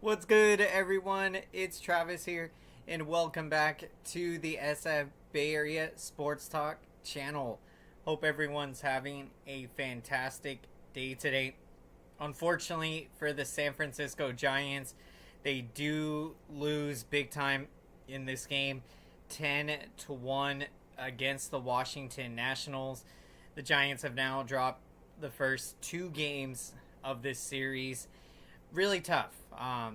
What's good, everyone? It's Travis here, and welcome back to the SF Bay Area SportsTalk channel. Hope everyone's having a fantastic day today. Unfortunately for the San Francisco Giants, they do lose big time in this game, 10-1 against the Washington Nationals. The Giants have now dropped the first two games of this series. Really tough.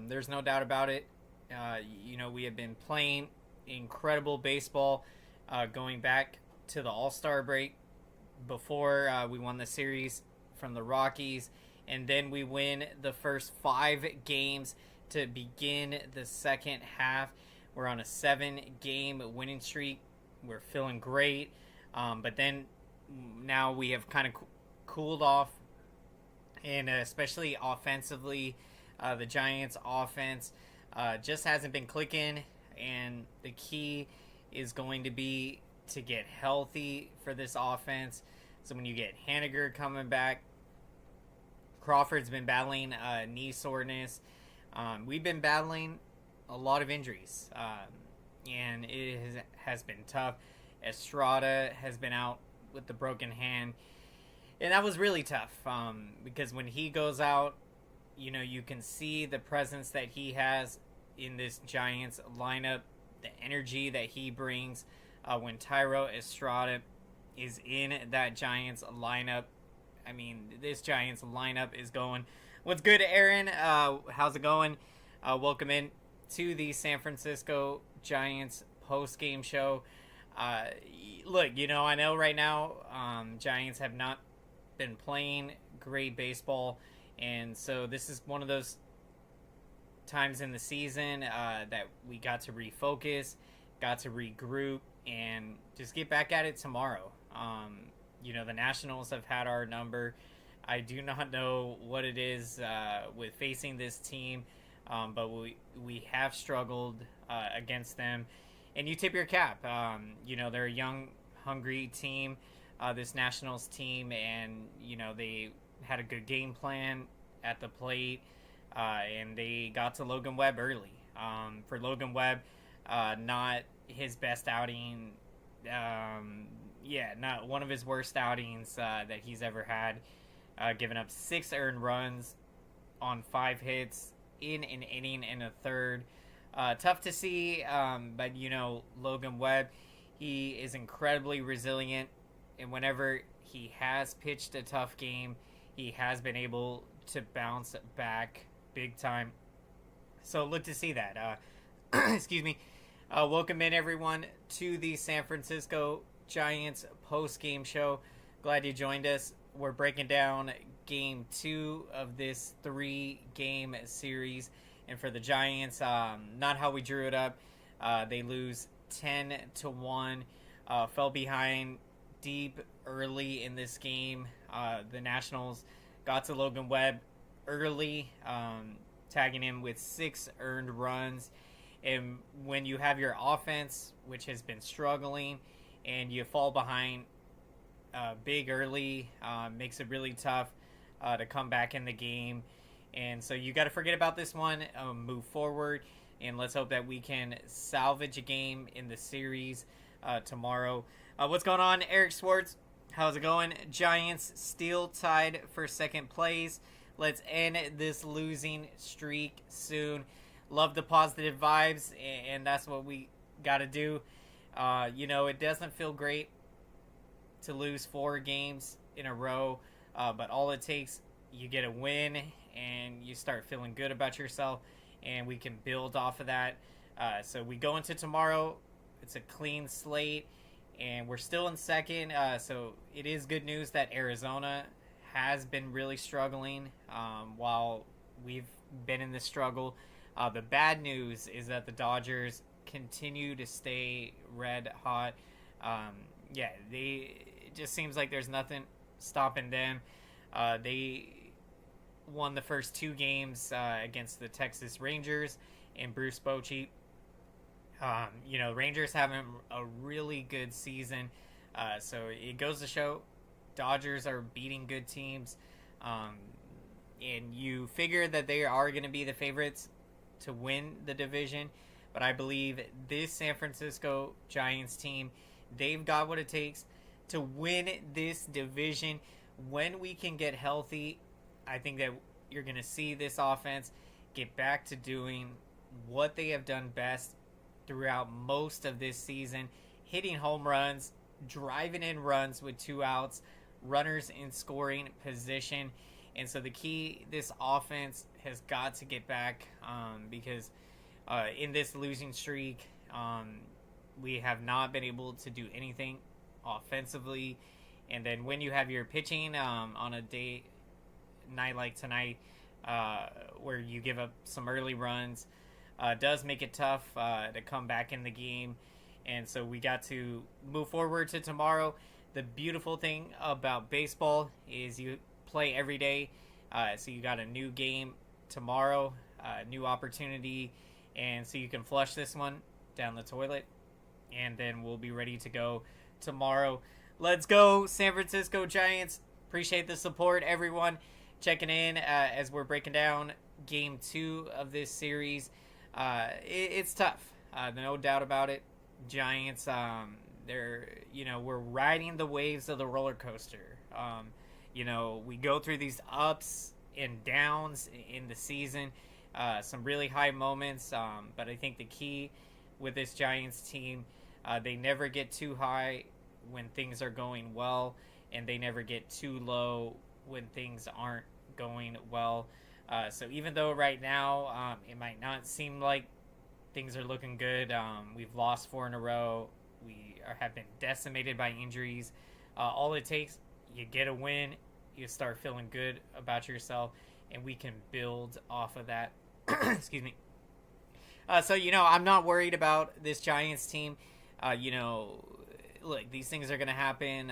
There's no doubt about it. We have been playing incredible baseball going back to the All-Star break before we won the series from the Rockies, and then we win the first 5 games to begin the second half. We're on a 7-game winning streak. We're feeling great, but then now we have kind of cooled off, and especially offensively, the Giants' offense just hasn't been clicking, and the key is going to be to get healthy for this offense. So when you get Haniger coming back, Crawford's been battling knee soreness. We've been battling a lot of injuries, and it has been tough. Estrada has been out with the broken hand, and that was really tough because when he goes out, you can see the presence that he has in this Giants lineup, the energy that he brings when Tyro Estrada is in that Giants lineup. I mean, this Giants lineup is going. What's good, Aaron? How's it going? Welcome in to the San Francisco Giants post-game show. Look, I know right now Giants have not been playing great baseball, and so this is one of those times in the season that we got to refocus, got to regroup, and just get back at it tomorrow. The Nationals have had our number. I do not know what it is with facing this team, but we have struggled against them. And you tip your cap. They're a young, hungry team, this Nationals team, and, they had a good game plan at the plate, and they got to Logan Webb early. For Logan Webb, not his best outing. Not one of his worst outings that he's ever had. Giving up 6 earned runs on 5 hits in an inning and a third. Tough to see, but Logan Webb, he is incredibly resilient, and whenever he has pitched a tough game, he has been able to bounce back big time. So look to see that. Excuse me. Welcome in, everyone, to the San Francisco Giants post-game show. Glad you joined us. We're breaking down game 2 of this 3-game series. And for the Giants, not how we drew it up. They lose 10-1. Fell behind deep early in this game. The Nationals got to Logan Webb early, tagging him with 6 earned runs. And when you have your offense, which has been struggling, and you fall behind big early, makes it really tough to come back in the game. And so you got to forget about this one, move forward, and let's hope that we can salvage a game in the series tomorrow. What's going on, Eric Swartz? How's it going? Giants still tied for second place. Let's end this losing streak soon. Love the positive vibes, and that's what we got to do. It doesn't feel great to lose 4 games in a row, but all it takes, you get a win, and you start feeling good about yourself, and we can build off of that. So we go into tomorrow. It's a clean slate, and we're still in second. So it is good news that Arizona has been really struggling while we've been in this struggle. The bad news is that the Dodgers continue to stay red hot. It just seems like there's nothing stopping them. They won the first 2 games against the Texas Rangers and Bruce Bochy. Rangers having a really good season. So it goes to show Dodgers are beating good teams. And you figure that they are going to be the favorites to win the division, but I believe this San Francisco Giants team, they've got what it takes to win this division. When we can get healthy, I think that you're going to see this offense get back to doing what they have done best throughout most of this season, hitting home runs, driving in runs with 2 outs, runners in scoring position. And so the key, this offense has got to get back because in this losing streak, we have not been able to do anything offensively. And then when you have your pitching on a night like tonight, where you give up some early runs, does make it tough to come back in the game. And so we got to move forward to tomorrow. The beautiful thing about baseball is you play every day. So you got a new game tomorrow, new opportunity. And so you can flush this one down the toilet. And then we'll be ready to go tomorrow. Let's go, San Francisco Giants. Appreciate the support, everyone checking in as we're breaking down game 2 of this series. It's tough, no doubt about it. Giants, we're riding the waves of the roller coaster. We go through these ups and downs in the season, some really high moments, but I think the key with this Giants team, they never get too high when things are going well, and they never get too low when things aren't going well. So even though right now it might not seem like things are looking good, we've lost 4 in a row. We have been decimated by injuries. All it takes, you get a win, you start feeling good about yourself, and we can build off of that. Excuse me. So, I'm not worried about this Giants team. Look, these things are going to happen,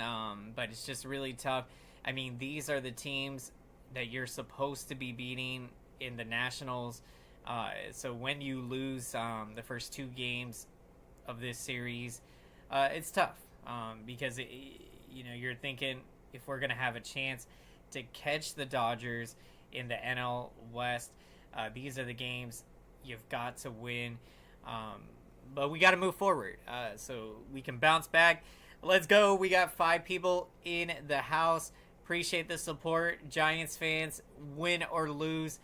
but it's just really tough. I mean, these are the teams that you're supposed to be beating in the Nationals. So when you lose the first 2 games of this series, it's tough because, you're thinking if we're going to have a chance to catch the Dodgers in the NL West, these are the games you've got to win. But we got to move forward so we can bounce back. Let's go. We got 5 people in the house. Appreciate the support. Giants fans, win or lose,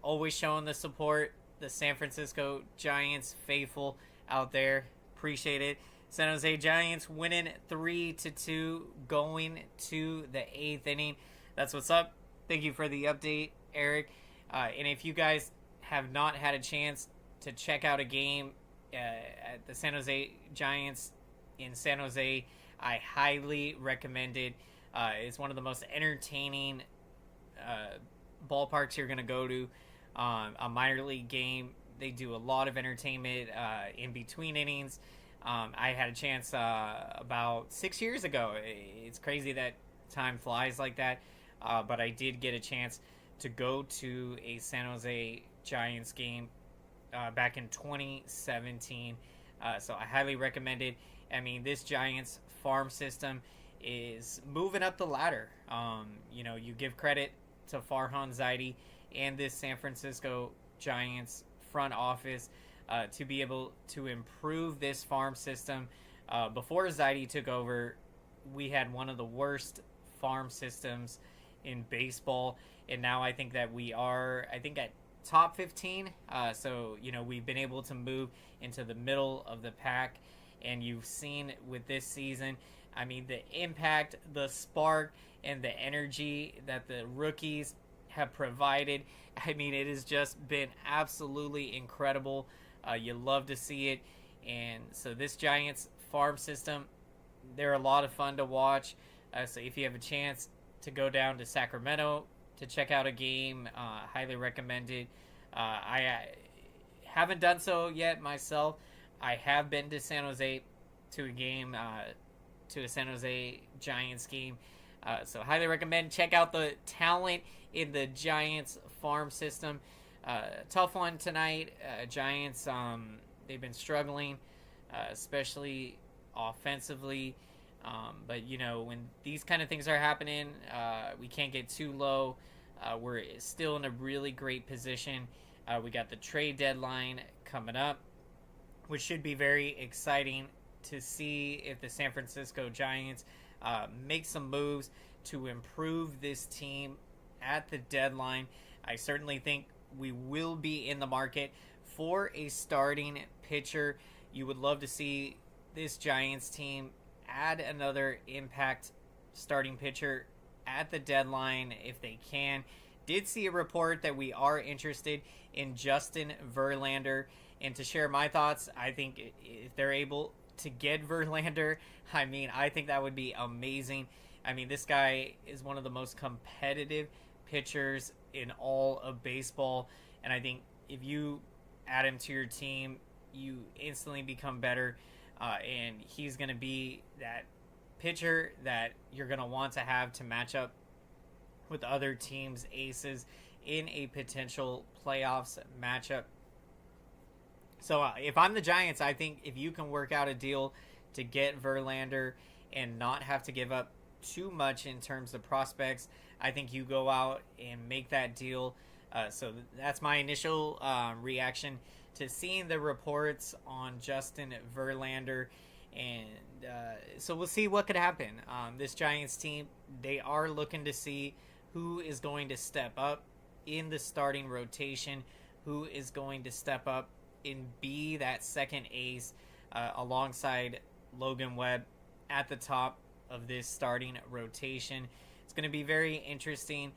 always showing the support. The San Francisco Giants faithful out there. Appreciate it. San Jose Giants winning 3-2, going to the 8th inning. That's what's up. Thank you for the update, Eric. And if you guys have not had a chance to check out a game at the San Jose Giants in San Jose, I highly recommend it. It's one of the most entertaining ballparks you're going to go to. A minor league game, they do a lot of entertainment in between innings. I had a chance about 6 years ago. It's crazy that time flies like that, but I did get a chance to go to a San Jose Giants game back in 2017. So I highly recommend it. I mean, this Giants farm system is moving up the ladder. You give credit to Farhan Zaidi and this San Francisco Giants front office to be able to improve this farm system. Before Zaidi took over, we had one of the worst farm systems in baseball, and now I think that we are, at top 15. So, we've been able to move into the middle of the pack, and you've seen with this season, I mean, the impact, the spark, and the energy that the rookies have provided. I mean, it has just been absolutely incredible. You love to see it. And so this Giants farm system, they're a lot of fun to watch. So if you have a chance to go down to Sacramento to check out a game, highly recommend it. I haven't done so yet myself. I have been to San Jose to a game, to a San Jose Giants game. So highly recommend. Check out the talent in the Giants farm system. Tough one tonight. Giants, they've been struggling, especially offensively. But, when these kind of things are happening, we can't get too low. We're still in a really great position We got the trade deadline coming up, which should be very exciting to see if the San Francisco Giants make some moves to improve this team at the deadline. I certainly think we will be in the market for a starting pitcher. You would love to see this Giants team add another impact starting pitcher at the deadline if they can. Did see a report that we are interested in Justin Verlander, and to share my thoughts, I think if they're able to get Verlander, I think that would be amazing. This guy is one of the most competitive pitchers in all of baseball, and I think if you add him to your team, you instantly become better, and he's going to be that pitcher that you're going to want to have to match up with other teams' aces in a potential playoffs matchup. So if I'm the Giants, I think if you can work out a deal to get Verlander and not have to give up too much in terms of prospects, I think you go out and make that deal. So that's my initial reaction to seeing the reports on Justin Verlander. And so we'll see what could happen. This Giants team, they are looking to see who is going to step up in the starting rotation, who is going to step up and be that second ace alongside Logan Webb at the top of this starting rotation. It's going to be very interesting.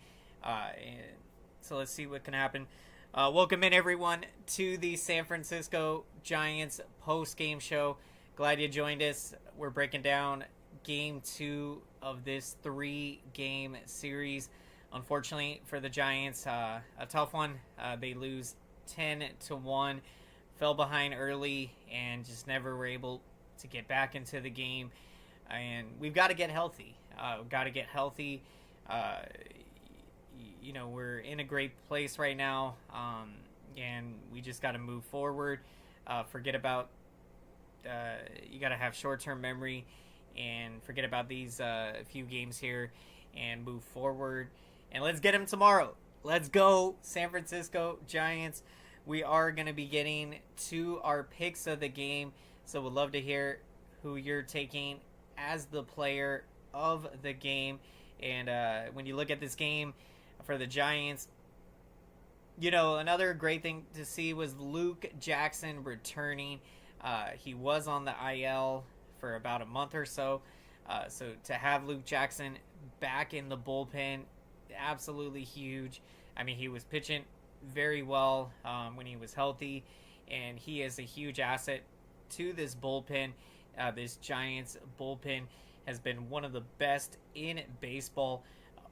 So let's see what can happen. Welcome in, everyone, to the San Francisco Giants post-game show. Glad you joined us. We're breaking down Game 2 of this 3-game series. Unfortunately for the Giants, a tough one. They lose 10-1, fell behind early, and just never were able to get back into the game. And we've got to get healthy. We're in a great place right now, and we just got to move forward. Forget about you got to have short-term memory and forget about these few games here and move forward. And let's get them tomorrow. Let's go, San Francisco Giants. We are going to be getting to our picks of the game, so we'd love to hear who you're taking as the player of the game. And when you look at this game for the Giants, another great thing to see was Luke Jackson returning. He was on the IL for about a month or so. So to have Luke Jackson back in the bullpen, absolutely huge. He was pitching very well when he was healthy, and he is a huge asset to this bullpen. This Giants bullpen has been one of the best in baseball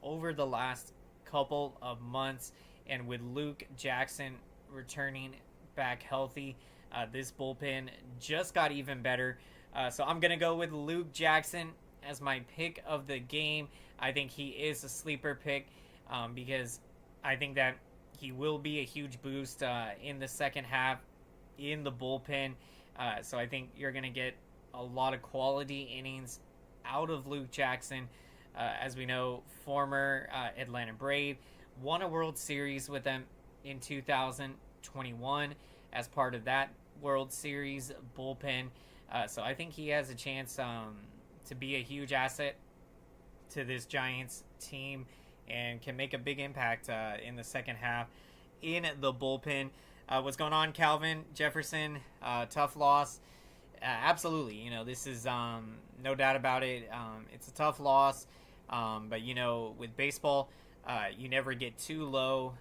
over the last couple of months, and with Luke Jackson returning back healthy, this bullpen just got even better. So I'm going to go with Luke Jackson as my pick of the game. I think he is a sleeper pick because I think that he will be a huge boost in the second half in the bullpen. So I think you're going to get a lot of quality innings out of Luke Jackson. As we know, former Atlanta Brave, won a World Series with them in 2021 as part of that World Series bullpen. So I think he has a chance to be a huge asset to this Giants team and can make a big impact in the second half in the bullpen. What's going on, Calvin Jefferson? Tough loss. Absolutely. This is no doubt about it. It's a tough loss. But, with baseball, you never get too low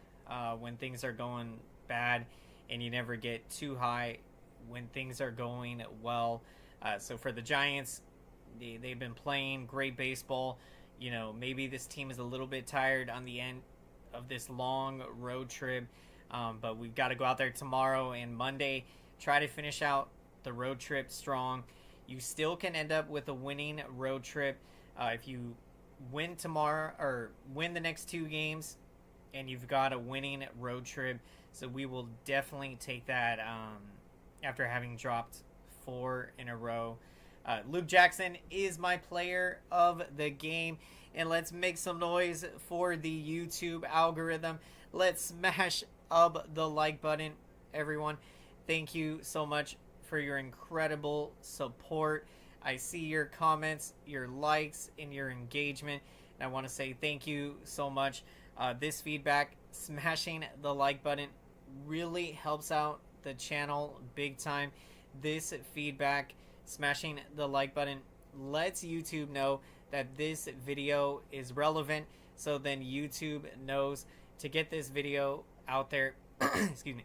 when things are going bad, and you never get too high when things are going well. So for the Giants, they've been playing great baseball. Maybe this team is a little bit tired on the end of this long road trip, but we've got to go out there tomorrow and Monday, try to finish out the road trip strong. You still can end up with a winning road trip if you win tomorrow or win the next 2 games and you've got a winning road trip. So we will definitely take that after having dropped 4 in a row. Luke Jackson is my player of the game, and let's make some noise for the YouTube algorithm. Let's smash of the like button, everyone. Thank you so much for your incredible support. I see your comments, your likes, and your engagement. And I want to say thank you so much. This feedback, smashing the like button, really helps out the channel big time. This feedback, smashing the like button, lets YouTube know that this video is relevant, so then YouTube knows to get this video out there excuse me,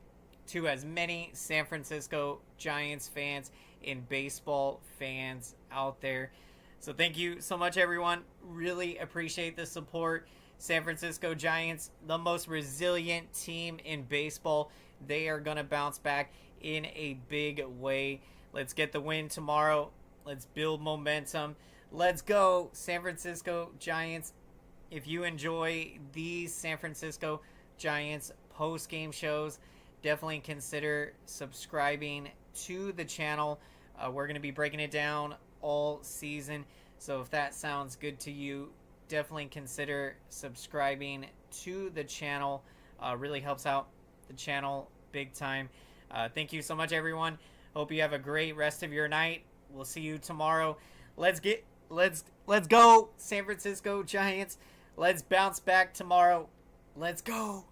to as many San Francisco Giants fans and baseball fans out there. So thank you so much, everyone. Really appreciate the support. San Francisco Giants, the most resilient team in baseball. They are going to bounce back in a big way. Let's get the win tomorrow. Let's build momentum. Let's go, San Francisco Giants. If you enjoy these San Francisco Giants post-game shows, definitely consider subscribing to the channel. We're going to be breaking it down all season. So if that sounds good to you, definitely consider subscribing to the channel. Really helps out the channel big time. Thank you so much, everyone. Hope you have a great rest of your night. We'll see you tomorrow. Let's go, San Francisco Giants. Let's bounce back tomorrow. Let's go.